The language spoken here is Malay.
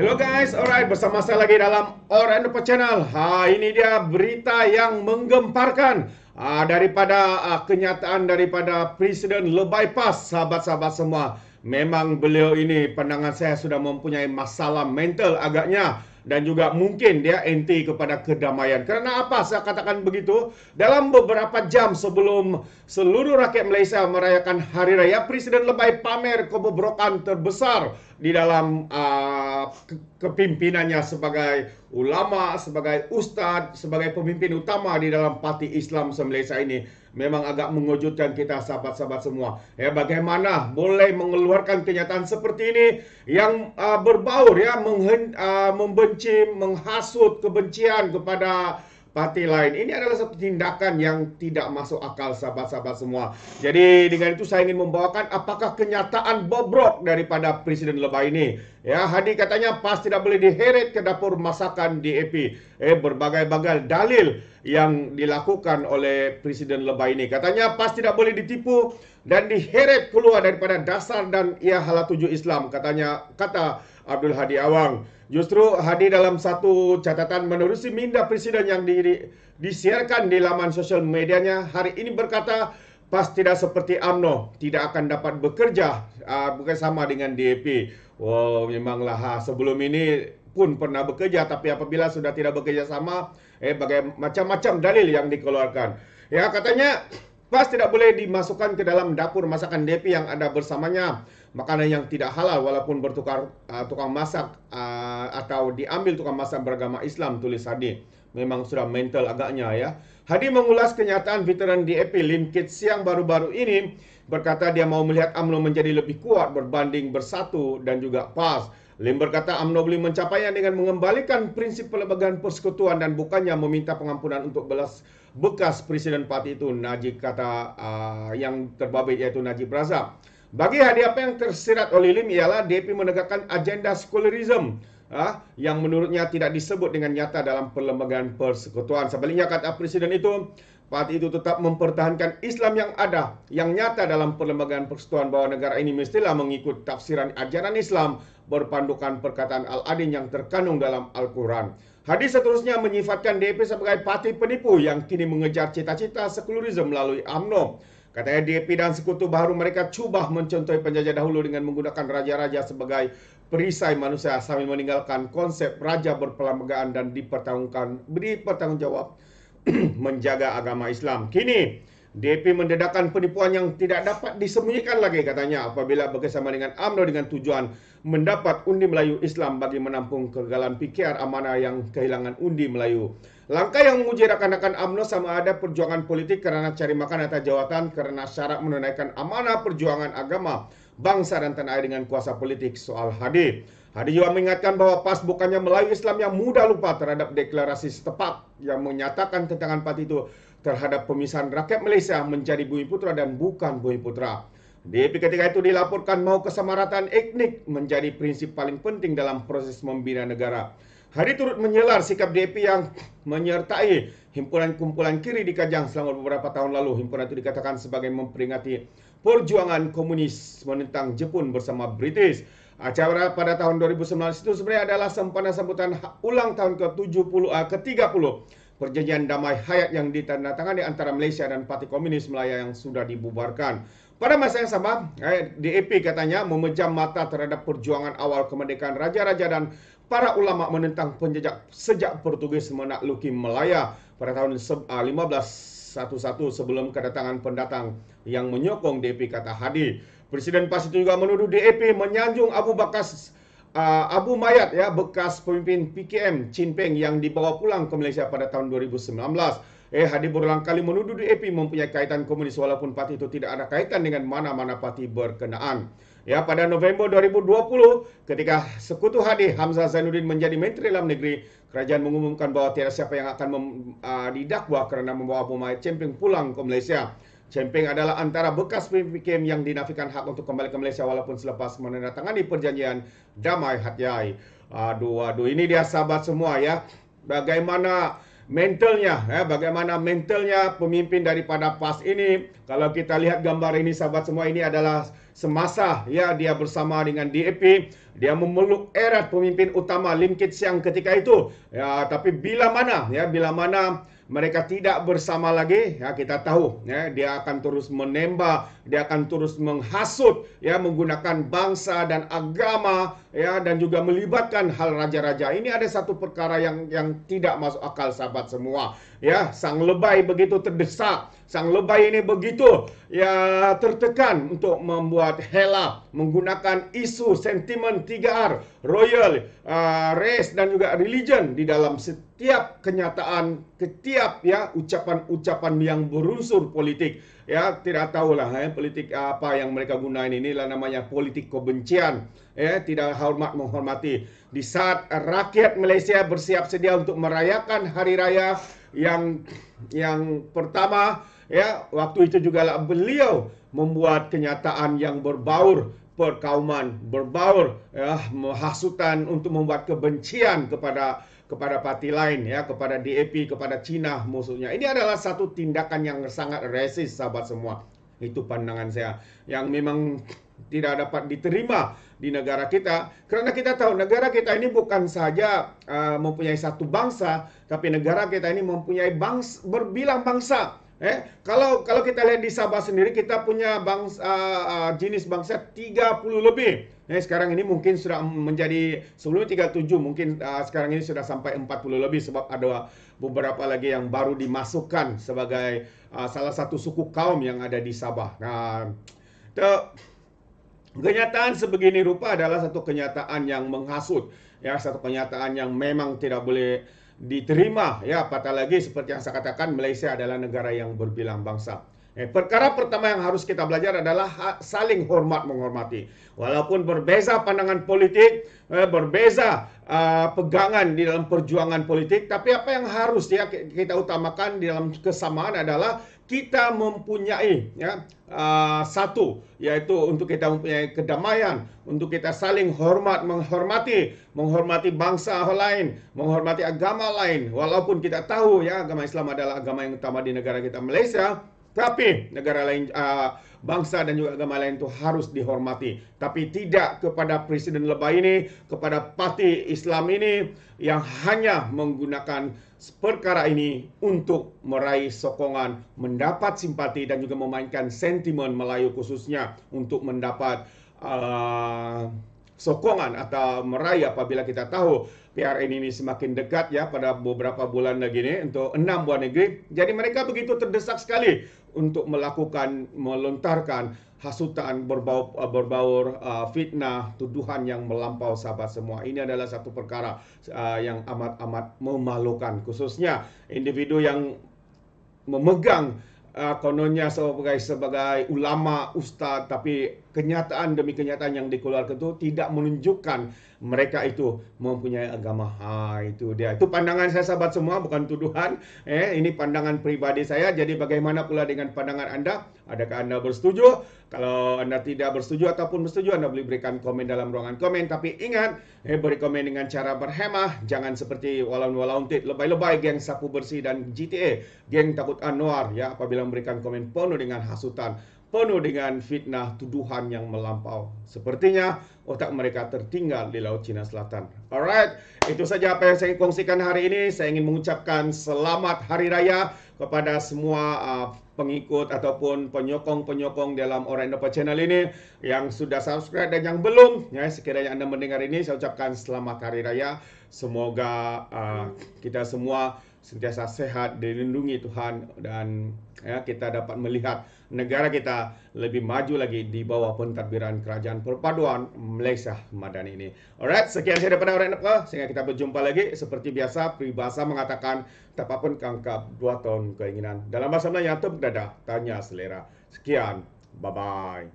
Hello guys, alright, bersama saya lagi dalam Orandopa Channel. Ini dia berita yang menggemparkan daripada kenyataan daripada Presiden Lebay PAS, sahabat-sahabat semua. Memang beliau ini, pandangan saya, sudah mempunyai masalah mental agaknya. Dan juga mungkin dia anti kepada kedamaian. Kerana apa saya katakan begitu? Dalam beberapa jam sebelum seluruh rakyat Malaysia merayakan Hari Raya, Presiden Lebay pamer kebobrokan terbesar di dalam kepimpinannya sebagai ulama, sebagai ustaz, sebagai pemimpin utama di dalam parti Islam se-Malaysia ini. Memang agak mengejutkan kita, sahabat-sahabat semua. Bagaimana boleh mengeluarkan kenyataan seperti ini yang berbaur, membenci, menghasut kebencian kepada parti lain. Ini adalah satu tindakan yang tidak masuk akal, sahabat-sahabat semua. Jadi dengan itu saya ingin membawakan apakah kenyataan bobrok daripada Presiden Lebay ini. Hadi katanya PAS tidak boleh diheret ke dapur masakan DAP. Berbagai-bagai dalil yang dilakukan oleh Presiden Lebay ini. Katanya PAS tidak boleh ditipu dan diheret keluar daripada dasar dan ia halatuju Islam. Kata Abdul Hadi Awang. Justru Hadi dalam satu catatan menerusi minda Presiden yang disiarkan di laman sosial medianya hari ini berkata, PAS tidak seperti UMNO, tidak akan dapat bekerja bersama dengan DAP. Wow, memanglah sebelum ini pun pernah bekerja, tapi apabila sudah tidak bekerja sama, macam-macam dalil yang dikeluarkan. Katanya PAS tidak boleh dimasukkan ke dalam dapur masakan DAP yang ada bersamanya makanan yang tidak halal walaupun bertukar tukang masak atau diambil tukang masak beragama Islam, tulis Hadi. Memang sudah mental agaknya. Hadi mengulas kenyataan veteran DAP Lim Kit Siang baru-baru ini, berkata dia mau melihat UMNO menjadi lebih kuat berbanding Bersatu dan juga PAS. Lim berkata UMNO boleh mencapainya dengan mengembalikan prinsip pelbagai persekutuan dan bukannya meminta pengampunan untuk bekas Presiden parti itu, Najib kata yang terbabit iaitu Najib Razak. Bagi Hadi, apa yang tersirat oleh Lim ialah DAP menegakkan agenda sekularisme yang menurutnya tidak disebut dengan nyata dalam perlembagaan persekutuan. Sebaliknya, kata Presiden itu, parti itu tetap mempertahankan Islam yang ada, yang nyata dalam perlembagaan persekutuan, bahwa negara ini mestilah mengikut tafsiran ajaran Islam berpandukan perkataan Al-Adin yang terkandung dalam Al-Quran. Hadi seterusnya menyifatkan DAP sebagai parti penipu yang kini mengejar cita-cita sekularisme melalui UMNO. Katanya DAP dan sekutu baru mereka cuba mencontohi penjajah dahulu dengan menggunakan raja-raja sebagai perisai manusia sambil meninggalkan konsep raja berperlembagaan dan dipertanggungjawab menjaga agama Islam. Kini DAP mendedahkan penipuan yang tidak dapat disembunyikan lagi, katanya, apabila bekerjasama dengan UMNO dengan tujuan mendapat undi Melayu Islam bagi menampung kegagalan PKR amanah yang kehilangan undi Melayu. Langkah yang menguji rakan-rakan UMNO sama ada perjuangan politik kerana cari makan atau jawatan kerana syarat menunaikan amanah perjuangan agama, bangsa dan tanah air dengan kuasa politik, soal Hadi. Hadi juga mengingatkan bahawa PAS bukannya Melayu Islam yang mudah lupa terhadap deklarasi setepat yang menyatakan tentangan parti itu terhadap pemisahan rakyat Malaysia menjadi bumi putra dan bukan bumi putra. DAP ketika itu dilaporkan mahu kesamarataan etnik menjadi prinsip paling penting dalam proses membina negara. Hadi turut menyelar sikap DAP yang menyertai himpunan kumpulan kiri di Kajang selama beberapa tahun lalu. Himpunan itu dikatakan sebagai memperingati perjuangan komunis menentang Jepun bersama British. Acara pada tahun 2019 itu sebenarnya adalah sempadan sambutan ulang tahun ke-30 Perjanjian Damai Hayat yang ditandatangani antara Malaysia dan Parti Komunis Melaya yang sudah dibubarkan. Pada masa yang sama, DAP katanya memejam mata terhadap perjuangan awal kemerdekaan raja-raja dan para ulama menentang penjajah sejak Portugis menakluki Melaya pada tahun 1511 sebelum kedatangan pendatang yang menyokong DAP, kata Hadi. Presiden PAS itu juga menuduh DAP menyanjung Abu Mayat, bekas pemimpin PKM Chin Peng yang dibawa pulang ke Malaysia pada tahun 2019. Hadi berulang kali menuduh DAP mempunyai kaitan komunis walaupun parti itu tidak ada kaitan dengan mana-mana parti berkenaan. Pada November 2020, ketika sekutu Hadi, Hamzah Zainuddin menjadi Menteri Dalam Negeri, kerajaan mengumumkan bahawa tiada siapa yang akan didakwa kerana membawa Abu Mayat Chin Peng pulang ke Malaysia. Chin Peng adalah antara bekas PKM yang dinafikan hak untuk kembali ke Malaysia walaupun selepas menandatangani perjanjian Damai Hatyai. Aduh, ini dia sahabat semua, bagaimana mentalnya, bagaimana mentalnya pemimpin daripada PAS ini. Kalau kita lihat gambar ini sahabat semua, ini adalah semasa ya dia bersama dengan DAP, dia memeluk erat pemimpin utama Lim Kit Siang ketika itu. Ya, tapi bila mana mereka tidak bersama lagi, ya kita tahu ya dia akan terus menembak, dia akan terus menghasut ya menggunakan bangsa dan agama ya dan juga melibatkan hal raja-raja. Ini ada satu perkara yang tidak masuk akal sahabat semua. Ya, sang lebay begitu terdesak, sang lebay ini begitu ya tertekan untuk membuat hela menggunakan isu sentimen 3R, royal, race dan juga religion di dalam setiap kenyataan, setiap ya ucapan-ucapan yang berunsur politik. Ya, tidak tahulah politik apa yang mereka gunakan, inilah namanya politik kebencian. Ya, tidak hormat menghormati. Di saat rakyat Malaysia bersiap sedia untuk merayakan hari raya yang pertama, ya, waktu itu juga beliau membuat kenyataan yang berbaur perkauman, berbaur ya, hasutan untuk membuat kebencian kepada parti lain ya, kepada DAP, kepada Cina musuhnya. Ini adalah satu tindakan yang sangat resis sahabat semua. Itu pandangan saya yang memang tidak dapat diterima di negara kita, karena kita tahu negara kita ini bukan saja mempunyai satu bangsa, tapi negara kita ini mempunyai berbilang bangsa. Kalau kita lihat di Sabah sendiri, kita punya jenis bangsa 30 lebih. Sekarang ini mungkin sudah menjadi, sebelumnya 37, mungkin sekarang ini sudah sampai 40 lebih, sebab ada beberapa lagi yang baru dimasukkan sebagai salah satu suku kaum yang ada di Sabah. Nah, kenyataan sebegini rupa adalah satu kenyataan yang menghasut, ya, satu kenyataan yang memang tidak boleh diterima, ya, apatah lagi seperti yang saya katakan, Malaysia adalah negara yang berbilang bangsa. Perkara pertama yang harus kita belajar adalah saling hormat menghormati. Walaupun berbeza pandangan politik, berbeza pegangan di dalam perjuangan politik, tapi apa yang harus ya kita utamakan di dalam kesamaan adalah kita mempunyai ya satu, yaitu untuk kita mempunyai kedamaian, untuk kita saling hormat menghormati bangsa lain, menghormati agama lain. Walaupun kita tahu ya agama Islam adalah agama yang utama di negara kita Malaysia, tapi negara lain, bangsa dan juga agama lain itu harus dihormati. Tapi tidak kepada presiden lebay ini, kepada parti Islam ini yang hanya menggunakan perkara ini untuk meraih sokongan, mendapat simpati dan juga memainkan sentimen Melayu khususnya untuk mendapat sokongan atau meraih apabila kita tahu PRN ini semakin dekat ya pada beberapa bulan lagi ini untuk 6 buah negeri. Jadi mereka begitu terdesak sekali untuk melontarkan hasutan berbaur fitnah, tuduhan yang melampau sahabat semua. Ini adalah satu perkara yang amat memalukan, khususnya individu yang memegang kononnya sebagai ulama, ustaz, tapi kenyataan demi kenyataan yang dikeluarkan itu tidak menunjukkan mereka itu mempunyai agama. Itu dia. Itu pandangan saya sahabat semua, bukan tuduhan. Ini pandangan pribadi saya. Jadi bagaimana pula dengan pandangan Anda? Adakah Anda bersetuju? Kalau Anda tidak bersetuju ataupun bersetuju, Anda boleh berikan komen dalam ruangan komen. Tapi ingat, beri komen dengan cara berhemah. Jangan seperti walaun-walauntit, lebay-lebay, geng sapu bersih dan GTA, geng takut Anwar ya, apabila memberikan komen penuh dengan hasutan, penuh dengan fitnah, tuduhan yang melampau. Sepertinya otak mereka tertinggal di Laut Cina Selatan. Alright, itu saja apa yang saya ingin kongsikan hari ini. Saya ingin mengucapkan selamat Hari Raya kepada semua pengikut ataupun penyokong-penyokong dalam Orang Indopa Channel ini yang sudah subscribe dan yang belum. Ya, sekiranya Anda mendengar ini, saya ucapkan selamat Hari Raya. Semoga kita semua sentiasa sehat, dilindungi Tuhan, dan ya, kita dapat melihat negara kita lebih maju lagi di bawah pentadbiran Kerajaan Perpaduan Malaysia Madani ini. Alright, sekian saya daripada Orang Indopa. Sehingga kita berjumpa lagi. Seperti biasa, peribahasa mengatakan, tak apapun kangkap 2 tahun keinginan. Dalam bahasa Melayu, tepuk dada, tanya selera. Sekian, bye-bye.